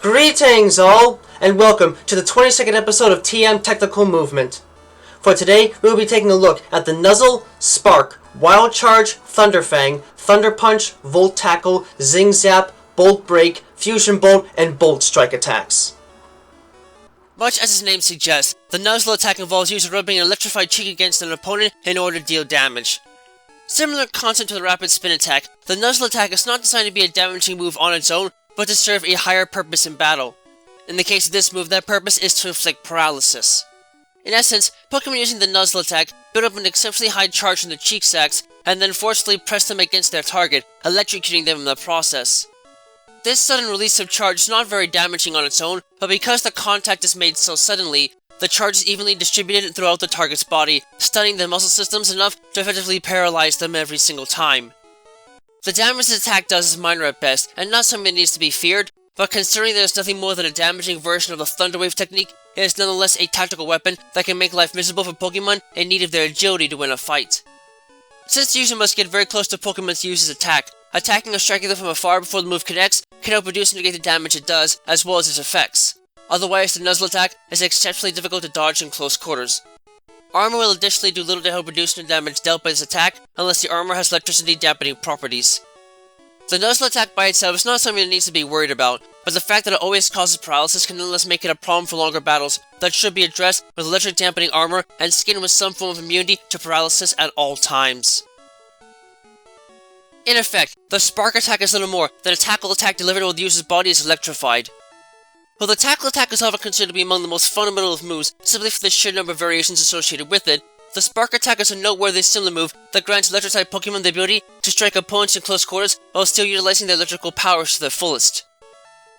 Greetings all, and welcome to the 22nd episode of TM Technical Movement. For today, we will be taking a look at the Nuzzle, Spark, Wild Charge, Thunder Fang, Thunder Punch, Volt Tackle, Zing Zap, Bolt Break, Fusion Bolt, and Bolt Strike attacks. Much as its name suggests, the Nuzzle attack involves user rubbing an electrified cheek against an opponent in order to deal damage. Similar concept to the rapid spin attack, the Nuzzle attack is not designed to be a damaging move on its own, but to serve a higher purpose in battle. In the case of this move, that purpose is to inflict paralysis. In essence, Pokémon using the Nuzzle attack build up an exceptionally high charge in their cheek sacs, and then forcefully press them against their target, electrocuting them in the process. This sudden release of charge is not very damaging on its own, but because the contact is made so suddenly, the charge is evenly distributed throughout the target's body, stunning the muscle systems enough to effectively paralyze them every single time. The damage this attack does is minor at best, and not something that needs to be feared, but considering there is nothing more than a damaging version of the Thunder Wave technique, it is nonetheless a tactical weapon that can make life miserable for Pokémon in need of their agility to win a fight. Since the user must get very close to Pokémon to use his attack, attacking or striking them from afar before the move connects can help reduce and negate the damage it does, as well as its effects. Otherwise, the Nuzzle attack is exceptionally difficult to dodge in close quarters. Armor will additionally do little to help reduce the damage dealt by this attack, unless the armor has electricity dampening properties. The Nuzzle attack by itself is not something that needs to be worried about, but the fact that it always causes paralysis can nonetheless make it a problem for longer battles that should be addressed with electric dampening armor and skin with some form of immunity to paralysis at all times. In effect, the Spark attack is little more than a tackle attack delivered while the user's body is electrified. While the tackle attack is often considered to be among the most fundamental of moves simply for the sheer number of variations associated with it, the Spark attack is a noteworthy similar move that grants electric-type Pokémon the ability to strike opponents in close quarters while still utilizing their electrical powers to their fullest.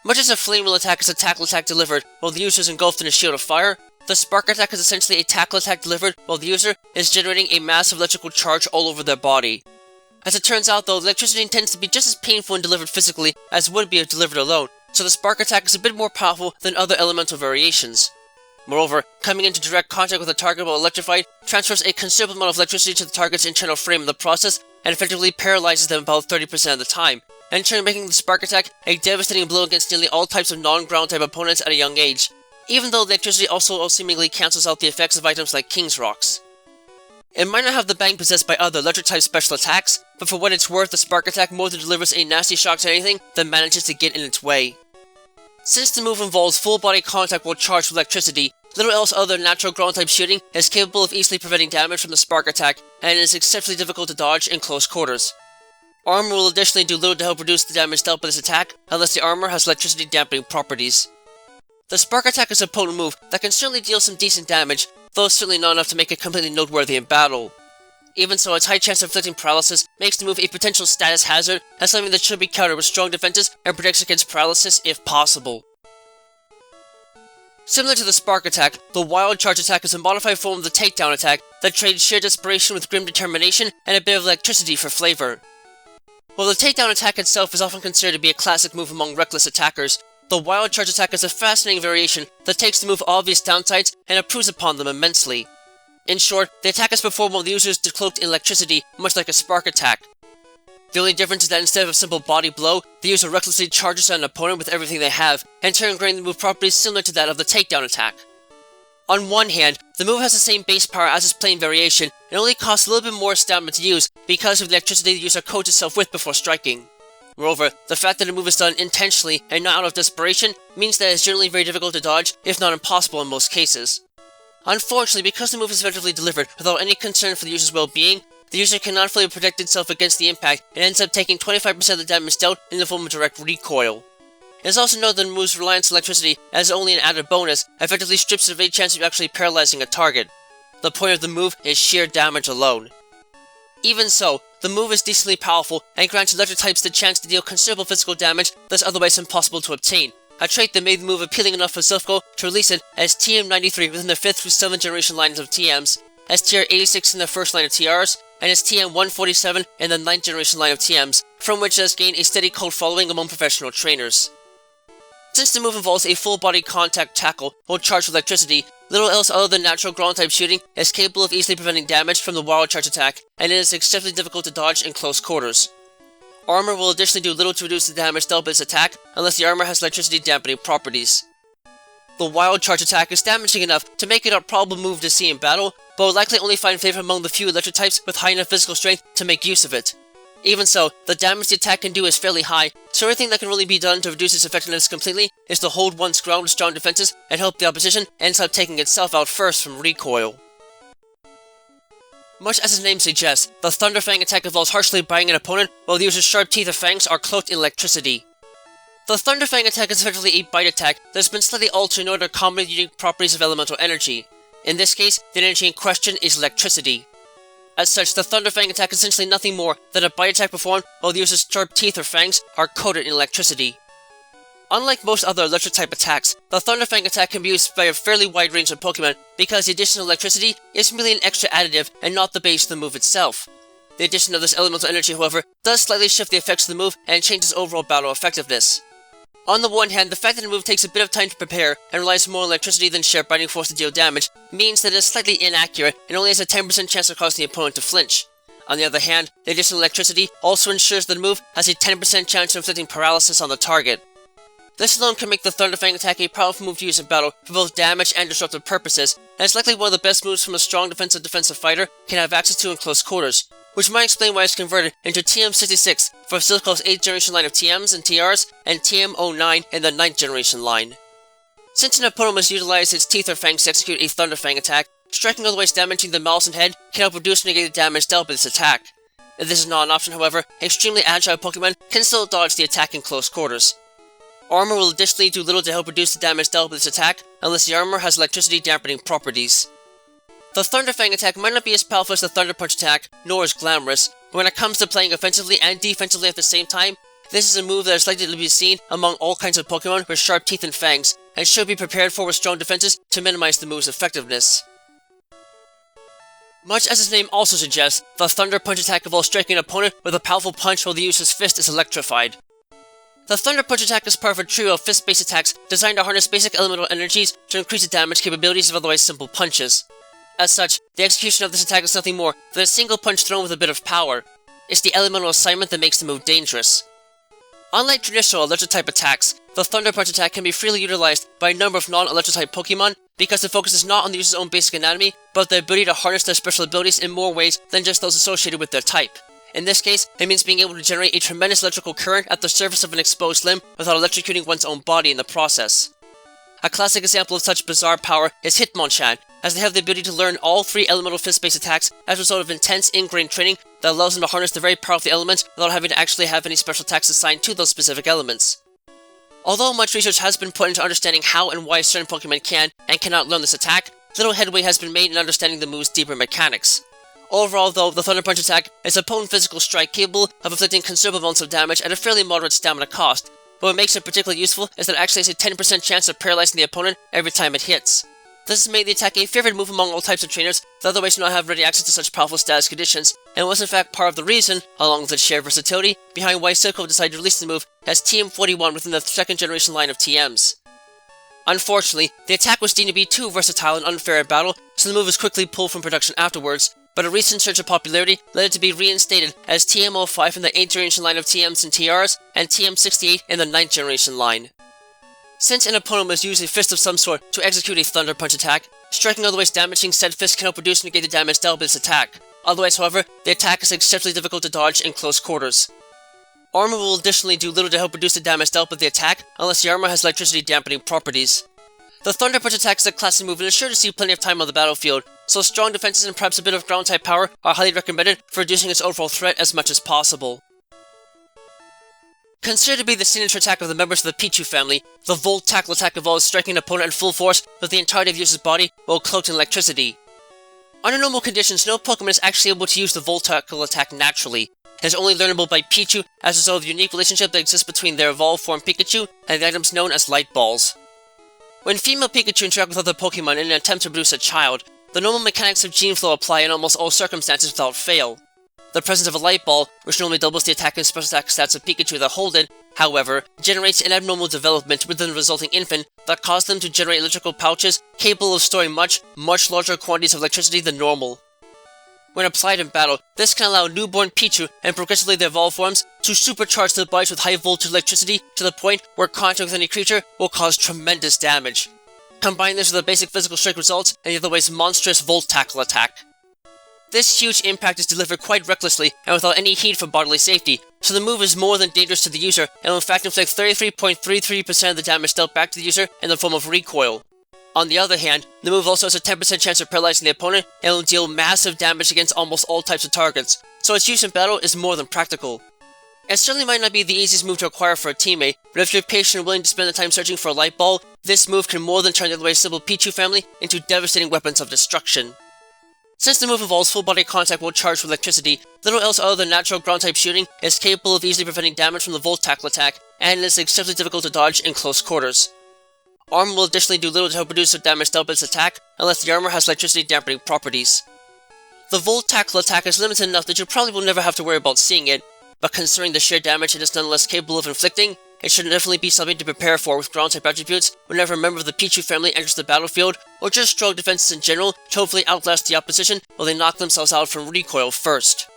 Much as a Flame Wheel attack is a tackle attack delivered while the user is engulfed in a shield of fire, the Spark attack is essentially a tackle attack delivered while the user is generating a massive electrical charge all over their body. As it turns out though, electricity tends to be just as painful when delivered physically as it would be if delivered alone, so the Spark attack is a bit more powerful than other elemental variations. Moreover, coming into direct contact with a target while electrified transfers a considerable amount of electricity to the target's internal frame in the process and effectively paralyzes them about 30% of the time, in turn making the Spark attack a devastating blow against nearly all types of non-ground type opponents at a young age, even though the electricity also seemingly cancels out the effects of items like King's Rocks. It might not have the bang possessed by other electric-type special attacks, but for what it's worth, the Spark attack more than delivers a nasty shock to anything that manages to get in its way. Since the move involves full-body contact while charged with electricity, little else other than natural ground-type shooting is capable of easily preventing damage from the Spark attack, and it is exceptionally difficult to dodge in close quarters. Armor will additionally do little to help reduce the damage dealt by this attack, unless the armor has electricity dampening properties. The Spark attack is a potent move that can certainly deal some decent damage, though certainly not enough to make it completely noteworthy in battle. Even so, its high chance of inflicting paralysis makes the move a potential status hazard as something that should be countered with strong defenses and protects against paralysis if possible. Similar to the Spark attack, the Wild Charge attack is a modified form of the Takedown attack that trades sheer desperation with grim determination and a bit of electricity for flavor. While the Takedown attack itself is often considered to be a classic move among reckless attackers, the Wild Charge attack is a fascinating variation that takes the move obvious downsides and improves upon them immensely. In short, the attack is performed while the user is cloaked in electricity, much like a Spark attack. The only difference is that instead of a simple body blow, the user recklessly charges at an opponent with everything they have, in turn granting the move properties similar to that of the Takedown attack. On one hand, the move has the same base power as its plain variation, and only costs a little bit more stamina to use because of the electricity the user coats itself with before striking. Moreover, the fact that the move is done intentionally and not out of desperation means that it is generally very difficult to dodge, if not impossible in most cases. Unfortunately, because the move is effectively delivered without any concern for the user's well-being, the user cannot fully protect itself against the impact and ends up taking 25% of the damage dealt in the form of direct recoil. It is also noted that the move's reliance on electricity, as only an added bonus, effectively strips it of any chance of actually paralyzing a target. The point of the move is sheer damage alone. Even so, the move is decently powerful and grants electric types the chance to deal considerable physical damage that is otherwise impossible to obtain, a trait that made the move appealing enough for Silphco to release it as TM93 within the 5th through 7th generation lines of TMs, as TR86 in the first line of TRs, and as TM147 in the 9th generation line of TMs, from which it has gained a steady cult following among professional trainers. Since the move involves a full-body contact tackle while charged with electricity, little else other than natural ground-type shooting is capable of easily preventing damage from the Wild Charge attack, and it is exceptionally difficult to dodge in close quarters. Armor will additionally do little to reduce the damage dealt by its attack, unless the armor has electricity dampening properties. The Wild Charge attack is damaging enough to make it a probable move to see in battle, but will likely only find favor among the few electric types with high enough physical strength to make use of it. Even so, the damage the attack can do is fairly high, so everything that can really be done to reduce its effectiveness completely is to hold one's ground with strong defenses and help the opposition ends up taking itself out first from recoil. Much as its name suggests, the Thunder Fang attack involves harshly biting an opponent while the user's sharp teeth or fangs are cloaked in electricity. The Thunder Fang attack is effectively a bite attack that has been slightly altered in order to accommodate the unique properties of elemental energy. In this case, the energy in question is electricity. As such, the Thunder Fang attack is essentially nothing more than a bite attack performed while the user's sharp teeth or fangs are coated in electricity. Unlike most other electric type attacks, the Thunder Fang attack can be used by a fairly wide range of Pokémon because the addition of electricity is merely an extra additive and not the base of the move itself. The addition of this elemental energy, however, does slightly shift the effects of the move and changes overall battle effectiveness. On the one hand, the fact that the move takes a bit of time to prepare and relies more on electricity than sheer biting force to deal damage means that it is slightly inaccurate and only has a 10% chance of causing the opponent to flinch. On the other hand, the addition of electricity also ensures that the move has a 10% chance of inflicting paralysis on the target. This alone can make the Thunder Fang attack a powerful move to use in battle for both damage and disruptive purposes, and it's likely one of the best moves from a strong defensive fighter can have access to in close quarters, which might explain why it's converted into TM66 for Silco's 8th generation line of TMs and TRs, and TM09 in the 9th generation line. Since an opponent must utilize its teeth or fangs to execute a Thunder Fang attack, striking otherwise damaging the mouth and head can help reduce or negate the damage dealt by this attack. If this is not an option, however, extremely agile Pokémon can still dodge the attack in close quarters. Armor will additionally do little to help reduce the damage dealt by this attack, unless the armor has electricity dampening properties. The Thunder Fang attack might not be as powerful as the Thunder Punch attack, nor as glamorous, but when it comes to playing offensively and defensively at the same time, this is a move that is likely to be seen among all kinds of Pokémon with sharp teeth and fangs, and should be prepared for with strong defenses to minimize the move's effectiveness. Much as its name also suggests, the Thunder Punch attack involves striking an opponent with a powerful punch while the user's fist is electrified. The Thunder Punch attack is part of a trio of fist-based attacks designed to harness basic elemental energies to increase the damage capabilities of otherwise simple punches. As such, the execution of this attack is nothing more than a single punch thrown with a bit of power. It's the elemental assignment that makes the move dangerous. Unlike traditional electric-type attacks, the Thunder Punch attack can be freely utilized by a number of non-electric-type Pokémon because it focuses not on the user's own basic anatomy, but the ability to harness their special abilities in more ways than just those associated with their type. In this case, it means being able to generate a tremendous electrical current at the surface of an exposed limb without electrocuting one's own body in the process. A classic example of such bizarre power is Hitmonchan, as they have the ability to learn all 3 elemental fist-based attacks as a result of intense ingrained training that allows them to harness the very power of the elements without having to actually have any special attacks assigned to those specific elements. Although much research has been put into understanding how and why certain Pokémon can and cannot learn this attack, little headway has been made in understanding the move's deeper mechanics. Overall, though, the Thunder Punch attack is a potent physical strike capable of inflicting considerable amounts of damage at a fairly moderate stamina cost, but what makes it particularly useful is that it actually has a 10% chance of paralyzing the opponent every time it hits. This has made the attack a favored move among all types of trainers that otherwise do not have ready access to such powerful status conditions, and was in fact part of the reason, along with its sheer versatility, behind why Silco decided to release the move as TM41 within the 2nd generation line of TMs. Unfortunately, the attack was deemed to be too versatile and unfair in battle, so the move was quickly pulled from production afterwards, but a recent surge of popularity led it to be reinstated as TM05 in the 8th generation line of TMs and TRs, and TM68 in the 9th generation line. Since an opponent must use a fist of some sort to execute a Thunder Punch attack, striking otherwise damaging said fist can help reduce and negate the damage dealt by this attack. Otherwise, however, the attack is exceptionally difficult to dodge in close quarters. Armor will additionally do little to help reduce the damage dealt by the attack unless the armor has electricity dampening properties. The Thunder Punch attack is a classic move and is sure to see plenty of time on the battlefield, so strong defenses and perhaps a bit of ground-type power are highly recommended for reducing its overall threat as much as possible. Considered to be the signature attack of the members of the Pichu family, the Volt Tackle attack involves striking an opponent in full force with the entirety of the user's body while cloaked in electricity. Under normal conditions, no Pokemon is actually able to use the Volt Tackle attack naturally. It is only learnable by Pichu as a result of the unique relationship that exists between their evolved form Pikachu and the items known as Light Balls. When female Pikachu interact with other Pokemon in an attempt to produce a child, the normal mechanics of gene flow apply in almost all circumstances without fail. The presence of a light ball, which normally doubles the attack and special attack stats of Pikachu that hold it, however, generates an abnormal development within the resulting infant that causes them to generate electrical pouches capable of storing much larger quantities of electricity than normal. When applied in battle, this can allow newborn Pichu and progressively their evolved forms to supercharge their bodies with high voltage electricity to the point where contact with any creature will cause tremendous damage. Combine this with the basic physical strike results and the otherwise monstrous Volt Tackle attack. This huge impact is delivered quite recklessly and without any heed for bodily safety, so the move is more than dangerous to the user and will in fact inflict 33.33% of the damage dealt back to the user in the form of recoil. On the other hand, the move also has a 10% chance of paralyzing the opponent and will deal massive damage against almost all types of targets, so its use in battle is more than practical. It certainly might not be the easiest move to acquire for a teammate, but if you're patient and willing to spend the time searching for a light ball, this move can more than turn the otherwise simple Pichu family into devastating weapons of destruction. Since the move involves full body contact while charged with electricity, little else other than natural ground type shooting is capable of easily preventing damage from the Volt Tackle attack, and is exceptionally difficult to dodge in close quarters. Armor will additionally do little to help reduce the damage dealt by its attack, unless the armor has electricity dampening properties. The Volt Tackle attack is limited enough that you probably will never have to worry about seeing it, but considering the sheer damage it is nonetheless capable of inflicting, it should definitely be something to prepare for with ground type attributes whenever a member of the Pichu family enters the battlefield, or just strong defenses in general to hopefully outlast the opposition while they knock themselves out from recoil first.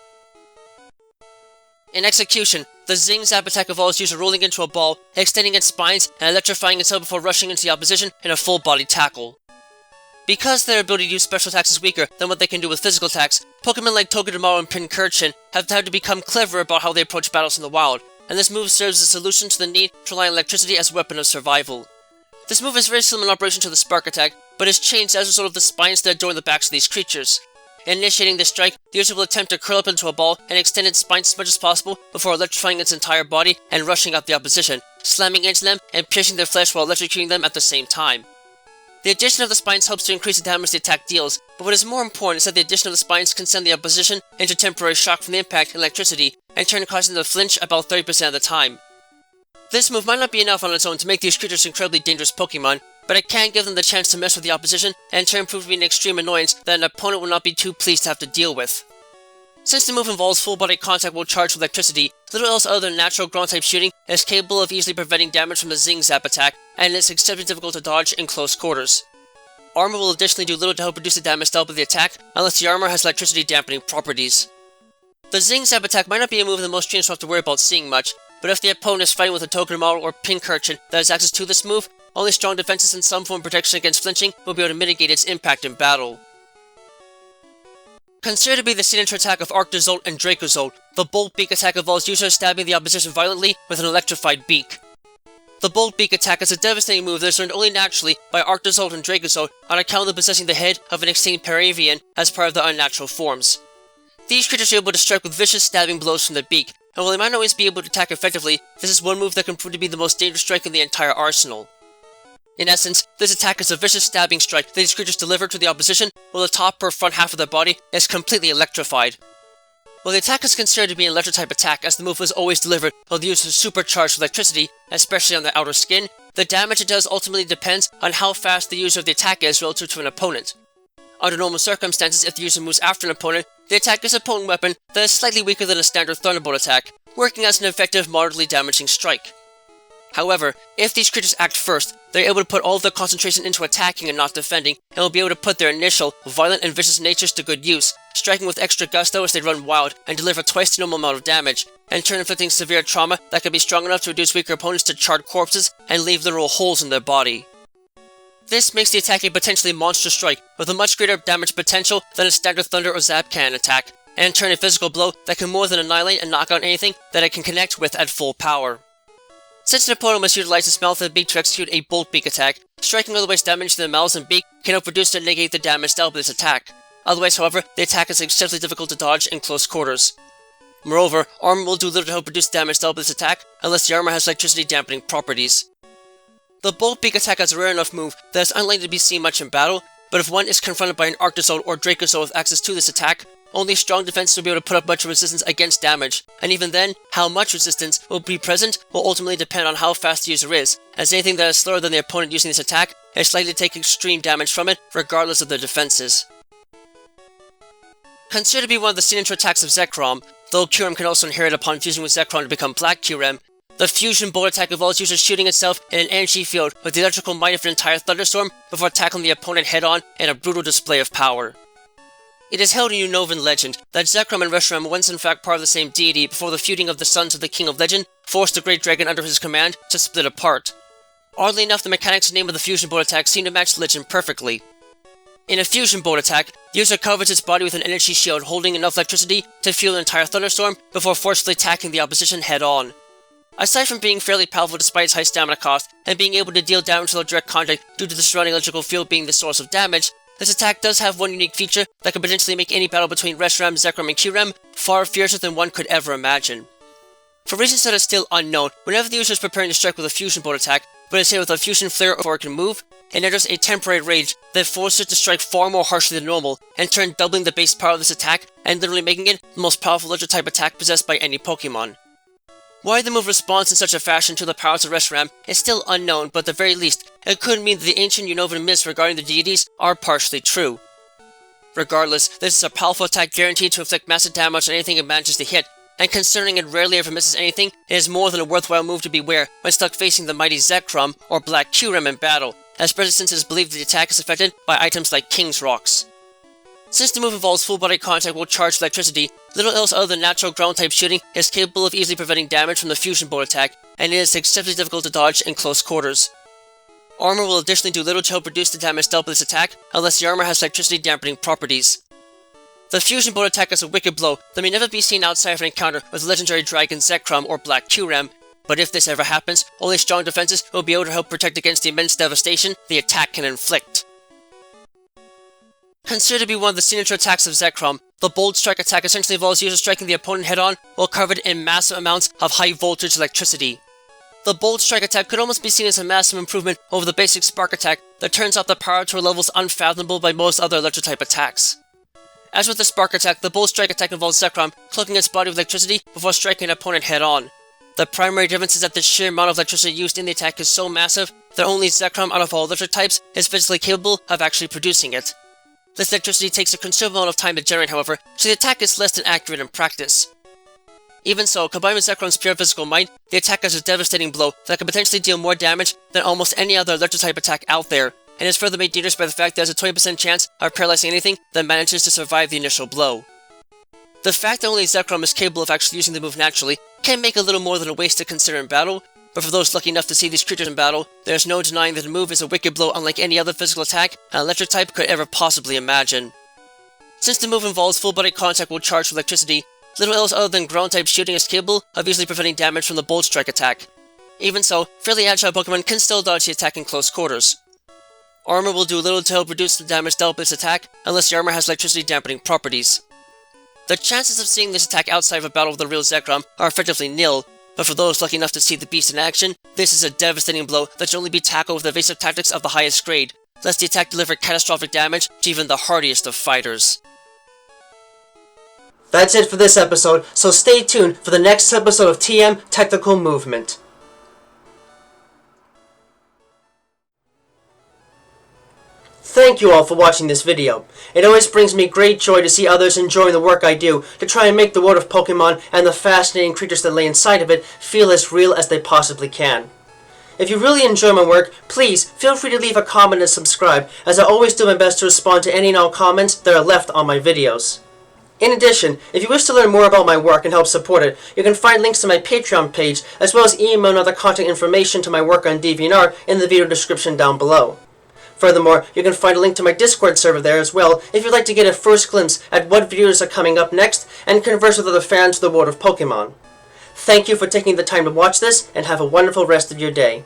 In execution, the Zing Zap attack involves user rolling into a ball, extending its spines, and electrifying itself before rushing into the opposition in a full body tackle. Because their ability to use special attacks is weaker than what they can do with physical attacks, Pokemon like Togedemaru and Pincurchin have had to become clever about how they approach battles in the wild, and this move serves as a solution to the need to rely on electricity as a weapon of survival. This move is very similar in operation to the Spark attack, but is changed as a result of the spines that adorn the backs of these creatures. In initiating this strike, the user will attempt to curl up into a ball and extend its spines as much as possible before electrifying its entire body and rushing at the opposition, slamming into them and piercing their flesh while electrocuting them at the same time. The addition of the spines helps to increase the damage the attack deals, but what is more important is that the addition of the spines can send the opposition into temporary shock from the impact and electricity, and turn causing them to flinch about 30% of the time. This move might not be enough on its own to make these creatures incredibly dangerous Pokemon, but it can give them the chance to mess with the opposition and in turn prove to be an extreme annoyance that an opponent will not be too pleased to have to deal with. Since the move involves full body contact while charged with electricity, little else other than natural ground type shooting is capable of easily preventing damage from the Zing Zap attack, and is exceptionally difficult to dodge in close quarters. Armor will additionally do little to help reduce the damage dealt by the attack, unless the armor has electricity dampening properties. The Zing Zap attack might not be a move that most trainers have to worry about seeing much, but if the opponent is fighting with a Togedemaru or Pincurchin that has access to this move, only strong defenses and some form of protection against flinching will be able to mitigate its impact in battle. Considered to be the signature attack of Arctozolt and Dracozolt, the Bolt Beak attack involves users stabbing the opposition violently with an electrified beak. The Bolt Beak attack is a devastating move that is learned only naturally by Arctozolt and Dracozolt on account of them possessing the head of an extinct Paravian as part of their unnatural forms. These creatures are able to strike with vicious stabbing blows from their beak, and while they might not always be able to attack effectively, this is one move that can prove to be the most dangerous strike in the entire arsenal. In essence, this attack is a vicious stabbing strike that these creatures deliver to the opposition, while the top or front half of their body is completely electrified. While the attack is considered to be an electric type attack as the move is always delivered while the user is supercharged with electricity, especially on the outer skin, the damage it does ultimately depends on how fast the user of the attack is relative to an opponent. Under normal circumstances, if the user moves after an opponent, the attack is a potent weapon that is slightly weaker than a standard Thunderbolt attack, working as an effective, moderately damaging strike. However, if these creatures act first, they're able to put all of their concentration into attacking and not defending, and will be able to put their initial, violent and vicious natures to good use, striking with extra gusto as they run wild and deliver twice the normal amount of damage, and in turn inflicting severe trauma that can be strong enough to reduce weaker opponents to charred corpses and leave literal holes in their body. This makes the attack a potentially monstrous strike, with a much greater damage potential than a standard Thunder or Zap Cannon attack, and in turn a physical blow that can more than annihilate and knock out anything that it can connect with at full power. Since an opponent must utilize its mouth and beak to execute a Bolt Beak attack, striking otherwise damage to the mouths and beak can help reduce or negate the damage dealt by this attack. Otherwise, however, the attack is exceptionally difficult to dodge in close quarters. Moreover, armor will do little to help reduce damage dealt by this attack, unless the armor has electricity dampening properties. The Bolt Beak attack is a rare enough move that is unlikely to be seen much in battle, but if one is confronted by an Arctozolt or Dracozolt with access to this attack, only strong defenses will be able to put up much resistance against damage, and even then, how much resistance will be present will ultimately depend on how fast the user is, as anything that is slower than the opponent using this attack is likely to take extreme damage from it, regardless of their defenses. Considered to be one of the signature attacks of Zekrom, though Kyurem can also inherit upon fusing with Zekrom to become Black Kyurem, the Fusion Bolt attack involves users shooting itself in an energy field with the electrical might of an entire thunderstorm before tackling the opponent head-on in a brutal display of power. It is held in Unovan legend that Zekrom and Reshiram were once in fact part of the same deity before the feuding of the sons of the King of Legend forced the Great Dragon under his command to split apart. Oddly enough, the mechanics and name of the fusion bolt attack seem to match legend perfectly. In a fusion bolt attack, the user covers its body with an energy shield holding enough electricity to fuel an entire thunderstorm before forcefully attacking the opposition head-on. Aside from being fairly powerful despite its high stamina cost, and being able to deal damage without direct contact due to the surrounding electrical field being the source of damage, this attack does have one unique feature that could potentially make any battle between Reshiram, Zekrom, and Kyurem far fiercer than one could ever imagine. For reasons that are still unknown, whenever the user is preparing to strike with a fusion bolt attack, but is hit with a fusion flare before it can move, it enters a temporary rage that forces it to strike far more harshly than normal, in turn doubling the base power of this attack, and literally making it the most powerful electric-type attack possessed by any Pokémon. Why the move responds in such a fashion to the powers of Reshiram is still unknown, but at the very least, it could mean that the ancient Unovan myths regarding the deities are partially true. Regardless, this is a powerful attack guaranteed to inflict massive damage on anything it manages to hit, and considering it rarely ever misses anything, it is more than a worthwhile move to beware when stuck facing the mighty Zekrom or Black Kyurem in battle, especially since it is believed that the attack is affected by items like King's Rocks. Since the move involves full body contact with charged electricity, little else other than natural ground type shooting is capable of easily preventing damage from the fusion bolt attack, and it is exceptionally difficult to dodge in close quarters. Armor will additionally do little to help reduce the damage dealt by this attack, unless the armor has electricity dampening properties. The fusion bolt attack is a wicked blow that may never be seen outside of an encounter with the legendary dragon Zekrom or Black Kyurem, but if this ever happens, only strong defenses will be able to help protect against the immense devastation the attack can inflict. Considered to be one of the signature attacks of Zekrom, the Bolt Strike attack essentially involves users striking the opponent head-on while covered in massive amounts of high-voltage electricity. The Bolt Strike attack could almost be seen as a massive improvement over the basic Spark attack that turns out the power to levels unfathomable by most other electric-type attacks. As with the Spark attack, the Bolt Strike attack involves Zekrom cloaking its body with electricity before striking an opponent head-on. The primary difference is that the sheer amount of electricity used in the attack is so massive that only Zekrom out of all electric types is physically capable of actually producing it. This electricity takes a considerable amount of time to generate, however, so the attack is less than accurate in practice. Even so, combined with Zekrom's pure physical might, the attack is a devastating blow that can potentially deal more damage than almost any other electric-type attack out there, and is further made dangerous by the fact that there's a 20% chance of paralyzing anything that manages to survive the initial blow. The fact that only Zekrom is capable of actually using the move naturally can make a little more than a waste to consider in battle, but for those lucky enough to see these creatures in battle, there's no denying that the move is a wicked blow unlike any other physical attack an electric type could ever possibly imagine. Since the move involves full body contact with charged electricity, little else other than ground type shooting is capable of easily preventing damage from the Bolt Strike attack. Even so, fairly agile Pokémon can still dodge the attack in close quarters. Armor will do little to help reduce the damage dealt by this attack unless the armor has electricity dampening properties. The chances of seeing this attack outside of a battle with the real Zekrom are effectively nil, but for those lucky enough to see the beast in action, this is a devastating blow that should only be tackled with evasive tactics of the highest grade, lest the attack deliver catastrophic damage to even the hardiest of fighters. That's it for this episode, so stay tuned for the next episode of TM Technical Movement. Thank you all for watching this video. It always brings me great joy to see others enjoying the work I do to try and make the world of Pokemon and the fascinating creatures that lay inside of it feel as real as they possibly can. If you really enjoy my work, please feel free to leave a comment and subscribe, as I always do my best to respond to any and all comments that are left on my videos. In addition, if you wish to learn more about my work and help support it, you can find links to my Patreon page, as well as email and other contact information to my work on DeviantArt in the video description down below. Furthermore, you can find a link to my Discord server there as well if you'd like to get a first glimpse at what videos are coming up next and converse with other fans of the world of Pokemon. Thank you for taking the time to watch this, and have a wonderful rest of your day.